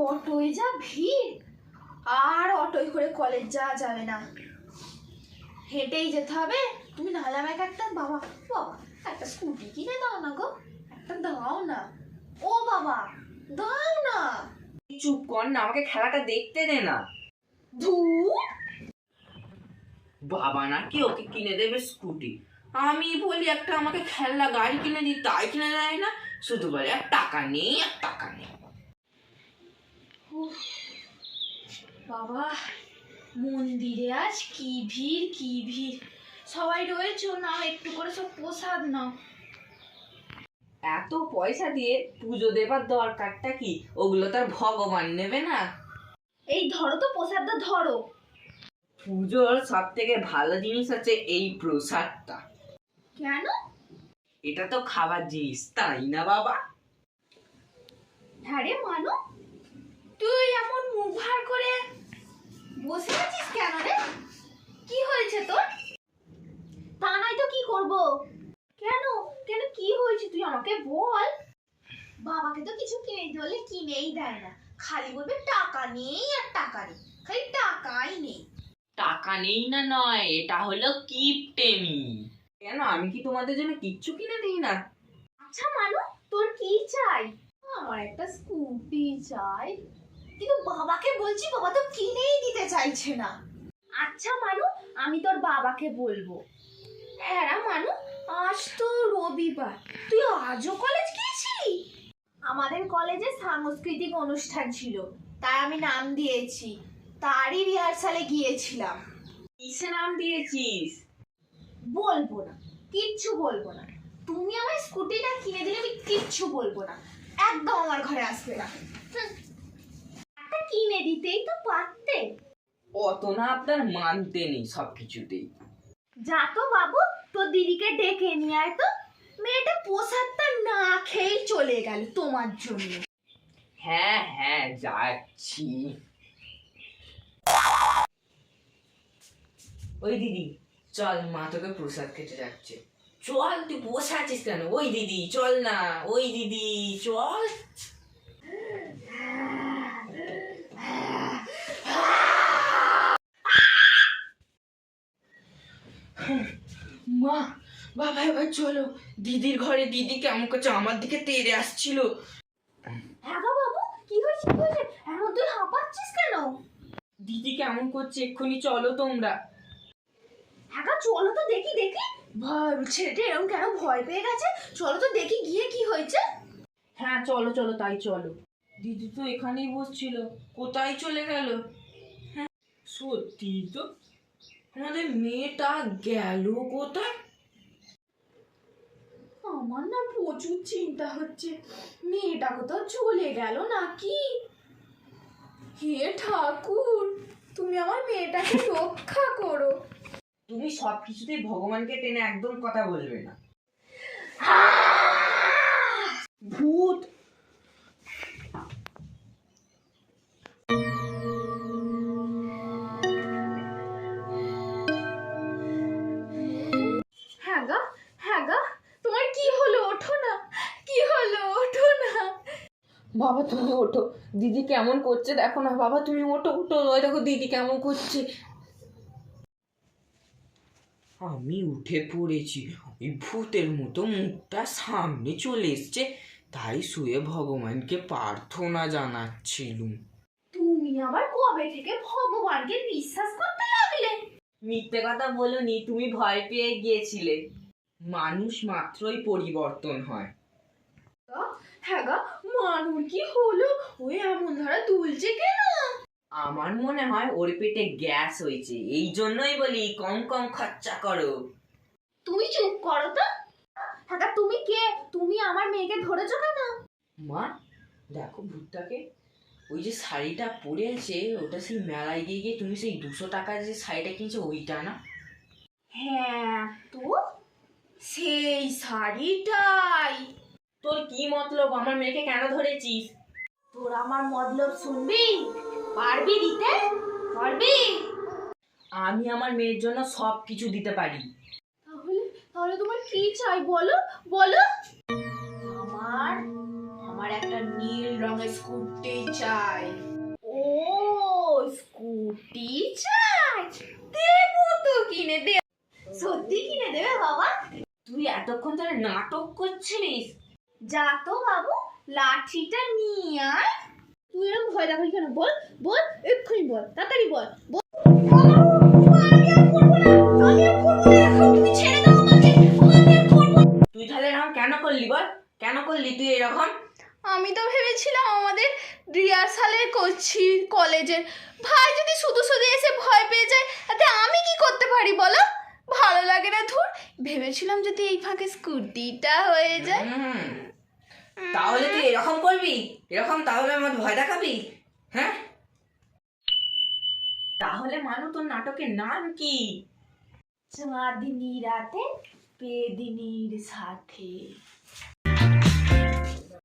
অটোয় যা ভিড়, আর অটোয় করে কলেজ যাওয়া যাবে না, হেঁটেই যেতে হবে। তুমি নাহলে আমাকে একটা বাবা বাবা একটা স্কুটি কিনে দাও না গো, একটা দাও না। ও বাবা দাও না। চুপ কর না, আমাকে খেলাটা দেখতে দে না। ধুর, বাবা নাকি ওকে কিনে দেবে স্কুটি, আমি বলি একটা আমাকে খেলনা গাড়ি কিনে দিই, তাই কিনে দেয় না, শুধু বলে আর টাকা নেই আর টাকা নেই। বাবা মন্দিরে আজ কি ভিড় কি ভিড়, সবাই রয়েছে, নাও একটু করে সব প্রসাদ নাও। এত পয়সা দিয়ে পুজো দেবার দরকারটা কি, ওগুলো তার ভগবান নেবে না। এই ধরো তো প্রসাদটা ধরো। পুজোর সব থেকে ভালো জিনিস হচ্ছে এই প্রসাদটা। কেন? এটা তো খাবার জিনিস, তাই না বাবা? হ্যাঁ রে মানু, তুই এমন মুখ ভার করে বসে আছিস কেন রে? কি হয়েছে তোর? তা নয় তো কি করব? কেন কেন কি হয়েছে তুই আমাকে বল। বাবাকে তো কিছু কিনে দিলে কিনেই দেয় না, খালি বলবে টাকা নেই আর টাকা নেই, খালি টাকাই নেই। টাকা নেই না নয়, এটা হলো কিপটেমি। কেন, আমি কি তোমাদের জন্য কিচ্ছু কিনে দিই না? আচ্ছা মানু, তোর কি চাই? আমার একটা স্কুটি চাই, কিন্তু বাবাকে বলছি, বাবা তো কিনেই দিতে চাইছে না। আচ্ছা মানু, আমি তোর বাবাকে বলবো। হ্যাঁ রা মানু, আজ তো রবিবার, তুই আজও কলেজ গিয়েছিলি? আমাদের কলেজে সাংস্কৃতিক অনুষ্ঠান ছিল, তাই আমি নাম দিয়েছি, তারই রিহার্সালে গিয়েছিলাম। কিসে নাম দিয়েছিস? বলবো না, কিচ্ছু বলবো না। তুমি আমার স্কুটিটা কিনে দিলে আমি কিচ্ছু বলবো না, একদম আমার ঘরে আসবে না। একটা কিনে দিতেই তো পারতে। অত না আপনার মানতে নেই সবকিছুতেই। যা তো বাবু, তোর দিদিকে ডেকে নিয়ে আয় তো, মেয়েটা প্রসাদটা না খেয়েই চলে গেল তোমার জন্য। হ্যাঁ হ্যাঁ যাচ্ছি। ওই দিদি চল, মা তোকে প্রসাদ খেতে যাচ্ছে। চল, তুই বসে আছিস কেন? ওই দিদি চল না, ওই দিদি চল। মা বাবা এবার চলো, দিদির ঘরে দিদি কেমন করছে, আমার দিকে তেড়ে আসছিল। হ্যাঁ গো বাবু, কি হয়েছে কি হয়েছে, এমন তুই হাঁপাচ্ছিস কেন? দিদি কেমন করছে, এক্ষুনি চলো তোমরা। হ্যাঁ গো চলো তো দেখি দেখি, ছেলেটা এরকম কেন ভয় পেয়ে গেছে, চলো তো দেখি গিয়ে কি হয়েছে। হ্যাঁ চলো চলো, তাই চলো। দিদি তো এখানেই বসছিল, কোথায় চলে গেল? হ্যাঁ সত্যি তো, আমাদের মেয়েটা গেল কোথায়? আমার না প্রচুর চিন্তা হচ্ছে, মেয়েটা কোথাও চলে গেল নাকি। হে ঠাকুর, তুমি আমার মেয়েটাকে রক্ষা করো। তুমি সবকিছুতেই ভগবানকে টেনে একদম কথা বলবে না। ভূত। হ্যাঁ গা, হ্যাঁ গা, তোমার কি হলো, ওঠো না, কি হলো, ওঠো না। বাবা তুমি ওঠো, দিদি কেমন করছে দেখো না। বাবা তুমি ওঠো ওঠো, ওই দেখো দিদি কেমন করছে। আমি উঠে পড়েছি, ওই ভূতের মতো মুখটা সামনে চলে এসছে, তাই শুয়ে ভগবানকে প্রার্থনা জানাচ্ছিলুম। তুমি আবার কবে থেকে ভগবানকে বিশ্বাস করতে লাগলে? মিথ্যে কথা বলনি, তুমি ভয় পেয়ে গিয়েছিলে। মানুষ মাত্রই পরিবর্তন হয়। হ্যাঁ গা, মানুর কি হলো, ওই এমন ধারা দুলছে কেন? আমার মনে হয় ওর পেটে গ্যাস হয়েছে, এই জন্যই বলি কম কম খরচা করো। তুমি চুপ করো তো। হ্যাঁ তুমি কে, তুমি আমার মেয়েকে ধরেছো কেন? মা দেখো ভূতটাকে, ওই যে শাড়িটা পরে আছে ওটা সেই মেলায় গিয়ে গিয়ে তুমি সেই 200 টাকার যে শাড়িটা কিনছো ওইটা না? হ্যাঁ তো, সেই শাড়িটাই। তোর কি মতলব, আমার মেয়েকে কেন ধরেছিস? তোর আমার মতলব শুনবি? পারবি দিতে? পারবি? আমি আমার মেয়ের জন্য সব কিছু দিতে পারি। তাহলে তাহলে তোমার কি চাই বলো, বলো। আমার আমার একটা নীল রঙের স্কুটি চাই। ও স্কুটি চাই, দেবো তো কিনে দে। সত্যি কিনে দেবে বাবা? তুই এতক্ষণ ধরে নাটক করছিলিস? যা তো বাবু, লাঠিটা নিয়ে আয়। তুই এরকম ভয় দেখালি কেন? বল বল, এক্ষুনি বল, তাড়াতাড়ি বল। তুই তাহলে এরকম কেন করলি বল? কেন করলি তুই এরকম? আমি তো ভেবেছিলাম আমাদের রিহার্সালে করছি কলেজের, ভাই যদি শুধু শুধু এসে ভয় পেয়ে যায় তাতে আমি কি করতে পারি বলো? ভালো লাগে না ধুর। ভেবেছিলাম যদি এই ফাঁকে স্কুটিটা হয়ে যায়। তাহলে তুই এরকম করবি? এরকম তাহলে আমার ভয় দেখাবি? হ্যাঁ, তাহলে মানু তোর নাটকের নাম কি? চাঁদনি রাতে পেদিনীর সাথে।